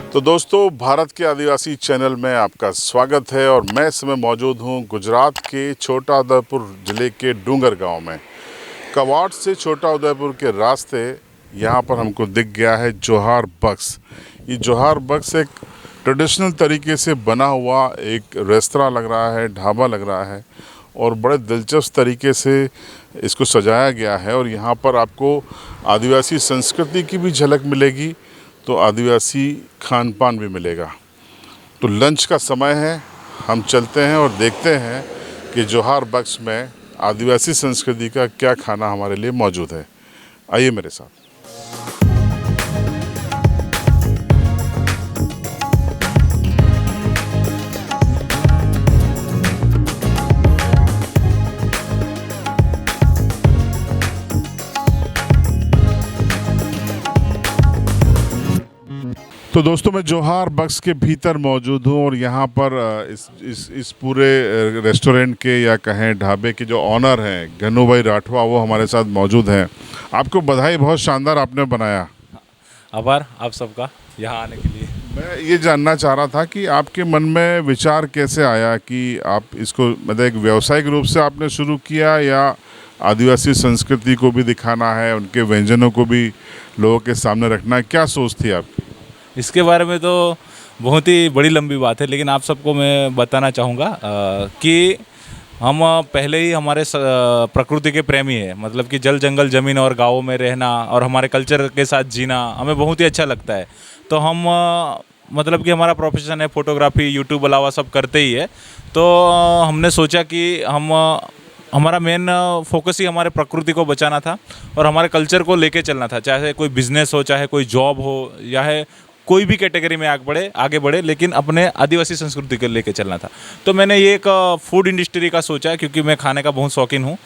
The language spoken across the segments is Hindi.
तो दोस्तों, भारत के आदिवासी चैनल में आपका स्वागत है और मैं इस समय मौजूद हूँ गुजरात के छोटा उदेपुर ज़िले के डूंगर गांव में। कवाड़ से छोटा उदेपुर के रास्ते यहाँ पर हमको दिख गया है जोहार बक्स। ये जोहार बक्स एक ट्रेडिशनल तरीके से बना हुआ एक रेस्तरां लग रहा है, ढाबा लग रहा है और बड़े दिलचस्प तरीके से इसको सजाया गया है। और यहाँ पर आपको आदिवासी संस्कृति की भी झलक मिलेगी, तो आदिवासी खान पान भी मिलेगा। तो लंच का समय है, हम चलते हैं और देखते हैं कि जोहार बक्स में आदिवासी संस्कृति का क्या खाना हमारे लिए मौजूद है। आइए मेरे साथ। तो दोस्तों, मैं जोहार बक्स के भीतर मौजूद हूँ और यहाँ पर इस पूरे रेस्टोरेंट के या कहें ढाबे के जो ऑनर हैं गन्नू भाई राठवा, वो हमारे साथ मौजूद हैं। आपको बधाई, बहुत शानदार आपने बनाया। आभार आप सबका यहाँ आने के लिए। मैं ये जानना चाह रहा था कि आपके मन में विचार कैसे आया कि आप इसको मतलब एक व्यावसायिक रूप से आपने शुरू किया या आदिवासी संस्कृति को भी दिखाना है, उनके व्यंजनों को भी लोगों के सामने रखना है, क्या सोच थी आपकी? इसके बारे में तो बहुत ही बड़ी लंबी बात है, लेकिन आप सबको मैं बताना चाहूँगा कि हम पहले ही हमारे प्रकृति के प्रेमी है। मतलब कि जल जंगल ज़मीन और गाँवों में रहना और हमारे कल्चर के साथ जीना हमें बहुत ही अच्छा लगता है। तो हम मतलब कि हमारा प्रोफेशन है फोटोग्राफी, यूट्यूब अलावा सब करते ही है। तो हमने सोचा कि हमारा मेन फोकस ही हमारे प्रकृति को बचाना था और हमारे कल्चर को लेके चलना था। चाहे कोई बिजनेस हो, चाहे कोई जॉब हो, या है कोई भी कैटेगरी में आगे बढ़े, लेकिन अपने आदिवासी संस्कृति को लेके चलना था। तो मैंने ये एक फूड इंडस्ट्री का सोचा, क्योंकि मैं खाने का बहुत शौकीन हूँ।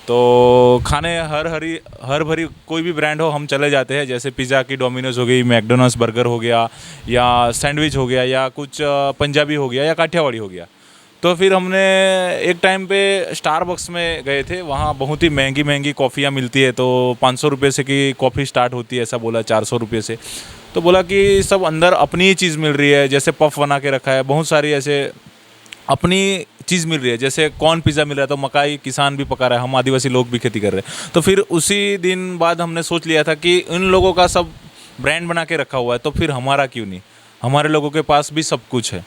तो खाने हर भरी कोई भी ब्रांड हो हम चले जाते हैं। जैसे पिज़्ज़ा की डोमिनोज हो गई, मैकडोनल्ड्स बर्गर हो गया, या सैंडविच हो गया, या कुछ पंजाबी हो गया, या काठियावाड़ी हो गया। तो फिर हमने एक टाइम पे स्टारबक्स में गए थे। वहाँ बहुत ही महंगी कॉफ़ियाँ मिलती है। तो 500 रुपये से की कॉफ़ी स्टार्ट होती है, ऐसा बोला 400 रुपये से। तो बोला कि सब अंदर अपनी ही चीज़ मिल रही है। जैसे पफ बना के रखा है, बहुत सारी ऐसे अपनी चीज़ मिल रही है। जैसे कॉर्न पिज़्ज़ा मिल रहा है, तो मकाई किसान भी पका रहा है, हम आदिवासी लोग भी खेती कर रहे हैं। तो फिर उसी दिन बाद हमने सोच लिया था कि इन लोगों का सब ब्रांड बना के रखा हुआ है, तो फिर हमारा क्यों नहीं, हमारे लोगों के पास भी सब कुछ है।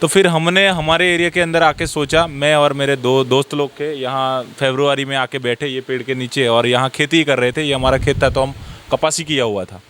तो फिर हमने हमारे एरिया के अंदर आके सोचा, मैं और मेरे दो दोस्त लोग थे यहाँ फरवरी में आके बैठे ये पेड़ के नीचे, और यहाँ खेती कर रहे थे। ये हमारा खेत था, तो हम कपासी किया हुआ था।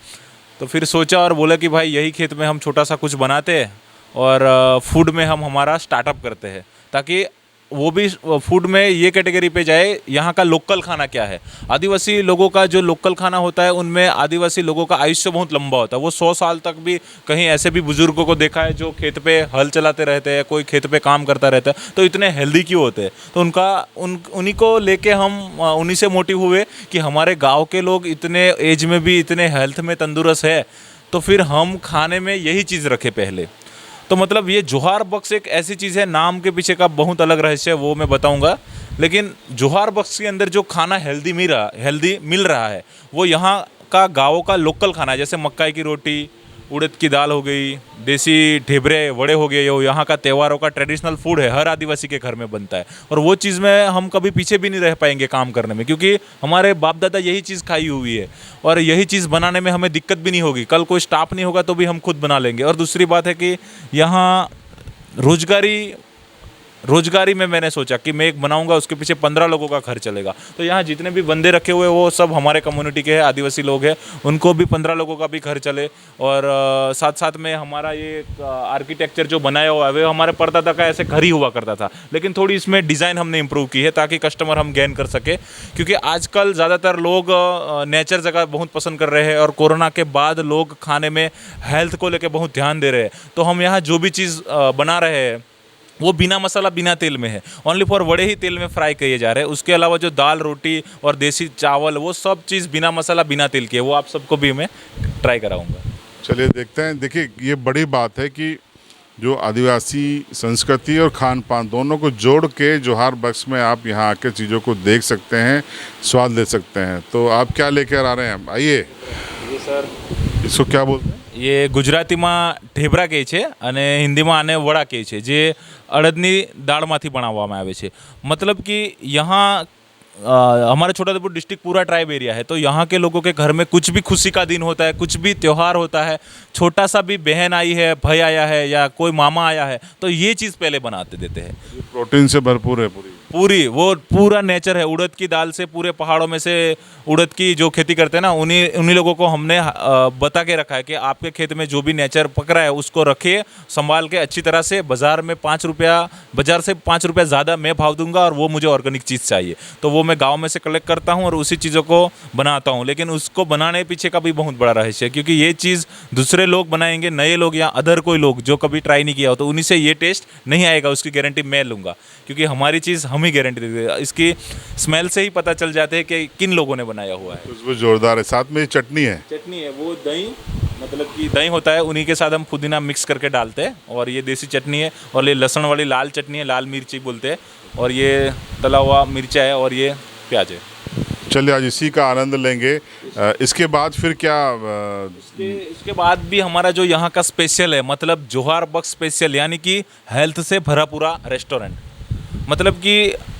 तो फिर सोचा और बोला कि भाई यही खेत में हम छोटा सा कुछ बनाते हैं और फूड में हम हमारा स्टार्टअप करते हैं, ताकि वो भी फूड में ये कैटेगरी पे जाए। यहाँ का लोकल खाना क्या है, आदिवासी लोगों का जो लोकल खाना होता है, उनमें आदिवासी लोगों का आयुष्य बहुत लंबा होता है। वो 100 साल तक भी, कहीं ऐसे भी बुजुर्गों को देखा है जो खेत पे हल चलाते रहते हैं, कोई खेत पे काम करता रहता है, तो इतने हेल्दी क्यों होते हैं। तो उन्हीं को लेके हम उन्हीं से मोटिव हुए कि हमारे गाँव के लोग इतने एज में भी इतने हेल्थ में तंदुरुस्त है, तो फिर हम खाने में यही चीज़ रखें पहले। तो मतलब ये जोहार बक्स एक ऐसी चीज़ है, नाम के पीछे का बहुत अलग रहस्य है, वो मैं बताऊंगा। लेकिन जोहार बक्स के अंदर जो खाना हेल्दी मिल रहा है, वो यहाँ का गाँव का लोकल खाना है। जैसे मक्काई की रोटी, उड़द की दाल हो गई, देसी ढेबरे वड़े हो गए, वो यहाँ का त्योहारों का ट्रेडिशनल फूड है, हर आदिवासी के घर में बनता है। और वो चीज़ में हम कभी पीछे भी नहीं रह पाएंगे काम करने में, क्योंकि हमारे बाप दादा यही चीज़ खाई हुई है और यही चीज़ बनाने में हमें दिक्कत भी नहीं होगी। कल कोई स्टाफ नहीं होगा तो भी हम खुद बना लेंगे। और दूसरी बात है कि यहाँ रोजगारी में मैंने सोचा कि मैं एक बनाऊंगा, उसके पीछे 15 लोगों का घर चलेगा। तो यहाँ जितने भी बंदे रखे हुए वो सब हमारे कम्युनिटी के हैं, आदिवासी लोग हैं, उनको भी 15 लोगों का भी घर चले। और साथ साथ में हमारा ये आर्किटेक्चर जो बनाया हुआ है, वो हमारे परदादा का ऐसे घर ही हुआ करता था, लेकिन थोड़ी इसमें डिज़ाइन हमने इम्प्रूव की है ताकि कस्टमर हम गेन कर सके। क्योंकि आजकल ज़्यादातर लोग नेचर जगह बहुत पसंद कर रहे हैं, और कोरोना के बाद लोग खाने में हेल्थ को लेकर बहुत ध्यान दे रहे हैं। तो हम यहाँ जो भी चीज़ बना रहे हैं वो बिना मसाला बिना तेल में है, ओनली फॉर वड़े ही तेल में फ्राई किए जा रहे हैं। उसके अलावा जो दाल रोटी और देसी चावल, वो सब चीज़ बिना मसाला बिना तेल की है, वो आप सबको भी मैं ट्राई कराऊंगा। चलिए देखते हैं। देखिए, ये बड़ी बात है कि जो आदिवासी संस्कृति और खान पान दोनों को जोड़ के जोहार बक्स में आप यहाँ आकर चीज़ों को देख सकते हैं, स्वाद ले सकते हैं। तो आप क्या लेकर आ रहे हैं? आइए। ये सर इसको क्या बोलते हैं? ये ગુજરાતીમાં ઢેબરા કહે છે અને હિન્દીમાં આને વડા કહે છે, જે અડદની દાળમાંથી બનાવવામાં આવે છે. मतलब कि यहाँ हमारा छोटाउदेपुर डिस्ट्रिक्ट पूरा ट्राइब एरिया है, तो यहाँ के लोगों के घर में कुछ भी खुशी का दिन होता है, कुछ भी त्यौहार होता है, छोटा सा भी बहन आई है, भाई आया है या कोई मामा आया है, तो ये चीज़ पहले बनाते देते हैं. प्रोटीन से भरपूर है पूरी. वो पूरा नेचर है. उड़द की दाल से पूरे पहाड़ों में से उड़द की जो खेती करते हैं ना, उन्हीं लोगों को हमने बता के रखा है कि आपके खेत में जो भी नेचर पक रहा है उसको रखिए संभाल के अच्छी तरह से. बाजार से 5 रुपया ज़्यादा मैं भाव दूंगा और वो मुझे ऑर्गेनिक चीज़ चाहिए, तो वो मैं गाँव में से कलेक्ट करता हूँ और उसी चीज़ों को बनाता हूँ. लेकिन उसको बनाने पीछे का भी बहुत बड़ा रहस्य है, क्योंकि ये चीज़ दूसरे लोग बनाएंगे, नए लोग या अदर कोई लोग जो कभी ट्राई नहीं किया हो, तो उन्हीं से ये टेस्ट नहीं आएगा. उसकी गारंटी मैं लूँगा, क्योंकि हमारी चीज़ हम ही गारंटी देते हैं. इसकी स्मेल से ही पता चल जाते हैं कि किन लोगों ने बनाया हुआ है. खुशबू जोरदार है. साथ में ये चटनी है. वो दही, मतलब कि दही होता है, उन्हीं के साथ हम पुदीना मिक्स करके डालते हैं. और ये देसी चटनी है, और ये लहसुन वाली लाल चटनी है, लाल मिर्ची बोलते हैं, और ये तला हुआ मिर्चा है, और ये प्याज है. चलिए आज इसी का आनंद लेंगे. इसके बाद फिर क्या? इसके बाद भी हमारा जो यहाँ का स्पेशल है, मतलब जोहार बख्श स्पेशल, यानी कि हेल्थ से भरा पूरा रेस्टोरेंट. मतलब कि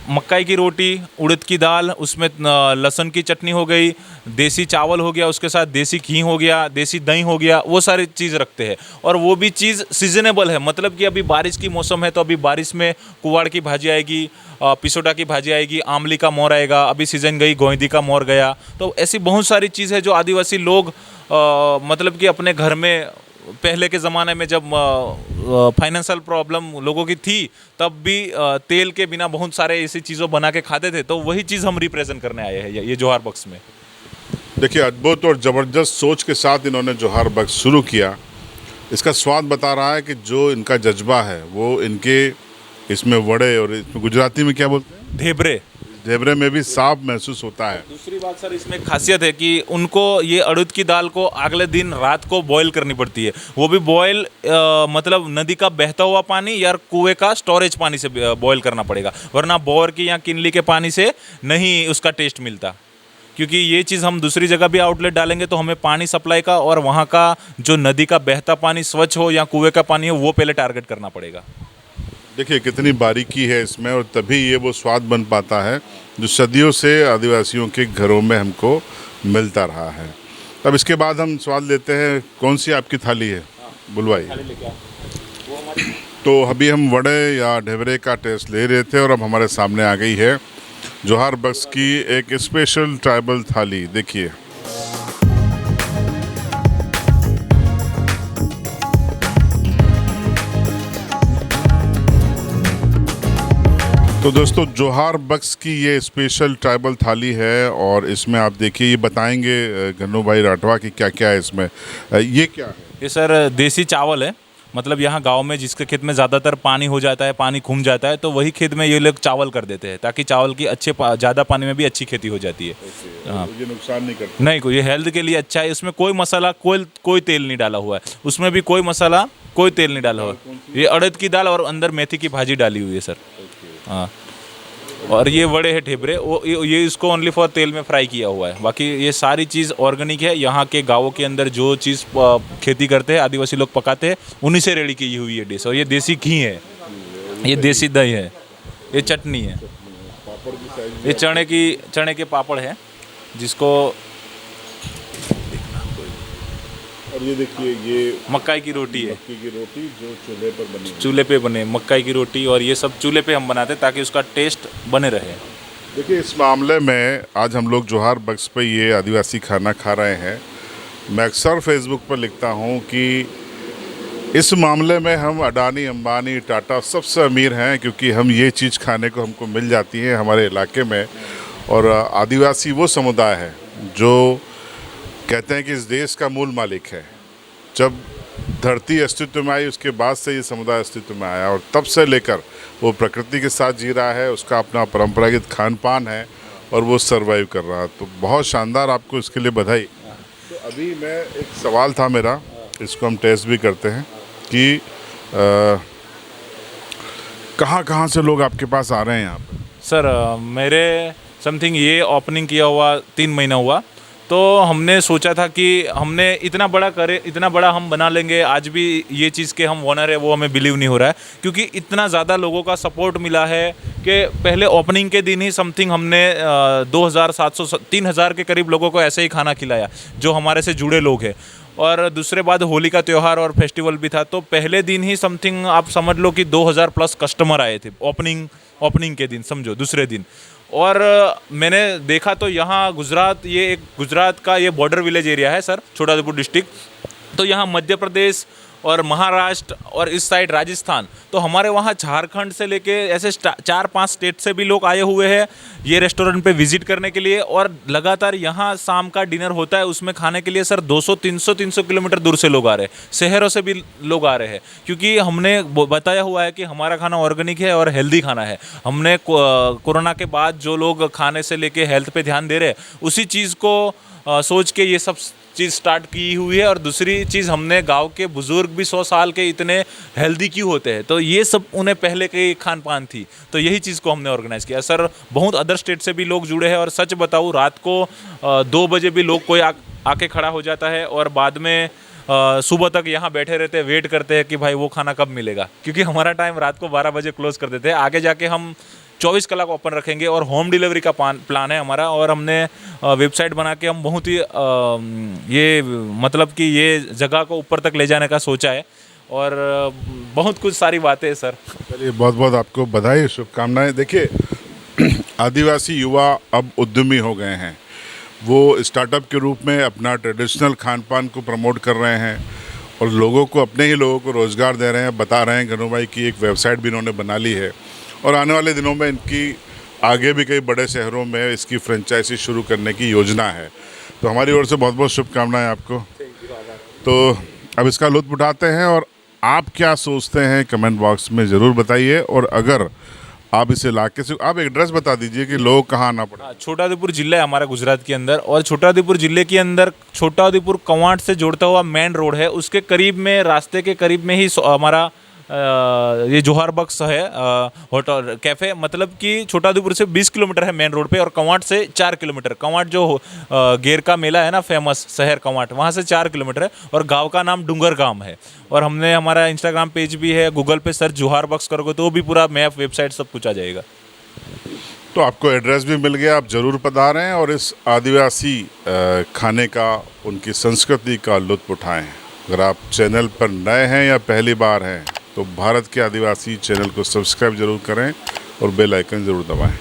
मक्काई की रोटी, उड़द की दाल, उसमें लहसुन की चटनी हो गई, देसी चावल हो गया, उसके साथ देसी घी हो गया, देसी दही हो गया, वो सारी चीज़ रखते हैं. और वो भी चीज़ सीजनेबल है. मतलब कि अभी बारिश की मौसम है, तो अभी बारिश में कुवाड़ की भाजी आएगी, पिसोटा की भाजी आएगी, आमली का मोर आएगा, अभी सीज़न गई गोइंदी का मोर गया. तो ऐसी बहुत सारी चीज़ है जो आदिवासी लोग मतलब कि अपने घर में पहले के ज़माने में जब फाइनेंशियल प्रॉब्लम लोगों की थी, तब भी तेल के बिना बहुत सारे ऐसी चीज़ों बना के खाते थे. तो वही चीज़ हम रिप्रेजेंट करने आए हैं ये जोहार बख्श में. देखिए अद्भुत और ज़बरदस्त सोच के साथ इन्होंने जोहार बख्श शुरू किया. इसका स्वाद बता रहा है कि जो इनका जज्बा है वो इनके इसमें वड़े, और इसमें गुजराती में क्या बोलते हैं, ढेबरे में भी साफ महसूस होता है. दूसरी बात सर, इसमें खासियत है कि उनको ये अड़द की दाल को अगले दिन रात को बॉईल करनी पड़ती है. वो भी बॉईल मतलब नदी का बहता हुआ पानी या कुएं का स्टोरेज पानी से बॉईल करना पड़ेगा, वरना बोर की या किनली के पानी से नहीं उसका टेस्ट मिलता. क्योंकि ये चीज़ हम दूसरी जगह भी आउटलेट डालेंगे तो हमें पानी सप्लाई का और वहाँ का जो नदी का बहता पानी स्वच्छ हो या कुएं का पानी हो, वो पहले टारगेट करना पड़ेगा. देखिए कितनी बारीकी है इसमें, और तभी ये वो स्वाद बन पाता है जो सदियों से आदिवासियों के घरों में हमको मिलता रहा है. अब इसके बाद हम स्वाद लेते हैं. कौन सी आपकी थाली है? बुलवाइए. तो अभी हम वड़े या ढेबरे का टेस्ट ले रहे थे, और अब हमारे सामने आ गई है जोहार बख्श की एक स्पेशल ट्राइबल थाली. देखिए तो दोस्तों जोहार बख्श की ये स्पेशल ट्राइबल थाली है, और इसमें आप देखिए ये बताएंगे गन्नू भाई राठवा की क्या क्या है इसमें. ये क्या है? ये सर देसी चावल है. मतलब यहाँ गांव में जिसके खेत में ज़्यादातर पानी हो जाता है, पानी घूम जाता है, तो वही खेत में ये लोग चावल कर देते हैं, ताकि चावल की ज़्यादा पानी में भी अच्छी खेती हो जाती है. हाँ, ये नुकसान नहीं करता. नहीं, ये हेल्थ के लिए अच्छा है. इसमें कोई मसाला, कोई तेल नहीं डाला हुआ है. उसमें भी कोई मसाला, कोई तेल नहीं डाला हुआ है. ये अड़द की दाल और अंदर मेथी की भाजी डाली हुई है सर. हाँ, और ये वड़े हैं ढेबरे, वो ये इसको ओनली फॉर तेल में फ्राई किया हुआ है. बाकी ये सारी चीज़ ऑर्गेनिक है. यहाँ के गाँवों के अंदर जो चीज़ खेती करते हैं, आदिवासी लोग पकाते हैं, उन्हीं से रेडी की हुई है डिश. और ये देसी घी है, ये देसी दही है, ये चटनी है, ये चने के पापड़ है जिसको, और ये देखिए ये मक्काई की रोटी है. मक्की की रोटी जो चूल्हे पर बनी, चूल्हे पे बने मक्काई की रोटी, और ये सब चूल्हे पे हम बनाते हैं ताकि उसका टेस्ट बने रहे. देखिए इस मामले में आज हम लोग जोहार बख्श पे ये आदिवासी खाना खा रहे हैं. मैं अक्सर फेसबुक पर लिखता हूँ कि इस मामले में हम अडानी, अंबानी, टाटा सबसे अमीर हैं, क्योंकि हम ये चीज़ खाने को हमको मिल जाती है हमारे इलाके में. और आदिवासी वो समुदाय है जो कहते हैं कि इस देश का मूल मालिक है. जब धरती अस्तित्व में आई उसके बाद से ये समुदाय अस्तित्व में आया, और तब से लेकर वो प्रकृति के साथ जी रहा है. उसका अपना परंपरागत खान पान है और वो सरवाइव कर रहा है. तो बहुत शानदार, आपको इसके लिए बधाई. तो अभी मैं एक सवाल था मेरा, इसको हम टेस्ट भी करते हैं कि कहाँ से लोग आपके पास आ रहे हैं यहाँ पर? सर मेरे समथिंग ये ओपनिंग किया हुआ 3 महीना हुआ, तो हमने सोचा था कि हमने इतना बड़ा हम बना लेंगे। आज भी ये चीज़ के हम ओनर है वो हमें बिलीव नहीं हो रहा है, क्योंकि इतना ज़्यादा लोगों का सपोर्ट मिला है कि पहले ओपनिंग के दिन ही समथिंग हमने 2,700-3,000 के करीब लोगों को ऐसे ही खाना खिलाया जो हमारे से जुड़े लोग हैं। और दूसरे बाद होली का त्यौहार और फेस्टिवल भी था, तो पहले दिन ही समथिंग आप समझ लो कि 2,000 प्लस कस्टमर आए थे ओपनिंग के दिन, समझो दूसरे दिन। और मैंने देखा तो यहाँ गुजरात का ये बॉर्डर विलेज एरिया है सर, छोटाउदेपुर डिस्ट्रिक्ट। तो यहाँ मध्य प्रदेश और महाराष्ट्र और इस साइड राजस्थान, तो हमारे वहाँ झारखंड से लेके ऐसे 4-5 स्टेट से भी लोग आए हुए हैं ये रेस्टोरेंट पे विजिट करने के लिए। और लगातार यहाँ शाम का डिनर होता है, उसमें खाने के लिए सर 200-300 किलोमीटर दूर से लोग आ रहे हैं, शहरों से भी लोग आ रहे हैं, क्योंकि हमने बताया हुआ है कि हमारा खाना ऑर्गेनिक है और हेल्दी खाना है। हमने कोरोना के बाद जो लोग खाने से लेके हेल्थ पे ध्यान दे रहे हैं, उसी चीज़ को सोच के ये सब चीज़ स्टार्ट की हुई है। और दूसरी चीज़, हमने गांव के बुज़ुर्ग भी 100 साल के इतने हेल्दी क्यों होते हैं, तो ये सब उन्हें पहले की खान पान थी, तो यही चीज़ को हमने ऑर्गेनाइज़ किया सर। बहुत अदर स्टेट से भी लोग जुड़े हैं, और सच बताऊँ रात को 2 बजे भी लोग कोई आके खड़ा हो जाता है और बाद में सुबह तक यहाँ बैठे रहते हैं, वेट करते हैं कि भाई वो खाना कब मिलेगा, क्योंकि हमारा टाइम रात को 12 बजे क्लोज़ कर देते हैं। आगे जाके हम 24 कलाक ओपन रखेंगे और होम डिलीवरी का प्लान है हमारा। और हमने वेबसाइट बना के हम बहुत ही ये मतलब कि ये जगह को ऊपर तक ले जाने का सोचा है, और बहुत कुछ सारी बातें हैं सर। चलिए, बहुत बहुत आपको बधाई, शुभकामनाएं। देखिए, आदिवासी युवा अब उद्यमी हो गए हैं। वो स्टार्टअप के रूप में अपना ट्रेडिशनल खान पान को प्रमोट कर रहे हैं और लोगों को, अपने ही लोगों को रोज़गार दे रहे हैं। बता रहे हैं गनू भाई की एक वेबसाइट भी इन्होंने बना ली है, और आने वाले दिनों में इनकी आगे भी कई बड़े शहरों में इसकी फ्रेंचाइजी शुरू करने की योजना है। तो हमारी ओर से बहुत बहुत शुभकामनाएं आपको। तो अब इसका लुत्फ़ उठाते हैं, और आप क्या सोचते हैं कमेंट बॉक्स में ज़रूर बताइए। और अगर आप इसे इलाके से, आप एड्रेस बता दीजिए कि लोग कहाँ आना पड़े। छोटाउदेपुर जिला है हमारा गुजरात के अंदर, और छोटाउदेपुर जिले के अंदर छोटाउदेपुर कवांट से जोड़ता हुआ मेन रोड है, उसके करीब में, रास्ते के करीब में ही हमारा ये जोहार बक्स है होटल कैफ़े। मतलब कि छोटाउदेपुर से 20 किलोमीटर है मेन रोड पे, और कवांट से 4 किलोमीटर। कवांट जो गेर का मेला है ना, फेमस शहर कवांट, वहाँ से 4 किलोमीटर है, और गांव का नाम डूंगर गांव है। और हमने हमारा इंस्टाग्राम पेज भी है, गूगल पे सर्च जोहार बक्स करोगे तो भी पूरा मैप, वेबसाइट सब कुछ आ जाएगा। तो आपको एड्रेस भी मिल गया, आप ज़रूर पधारें और इस आदिवासी खाने का, उनकी संस्कृति का लुत्फ़ उठाएं। अगर आप चैनल पर नए हैं या पहली बार हैं तो भारत के आदिवासी चैनल को सब्सक्राइब ज़रूर करें और बेल आइकन ज़रूर दबाएं।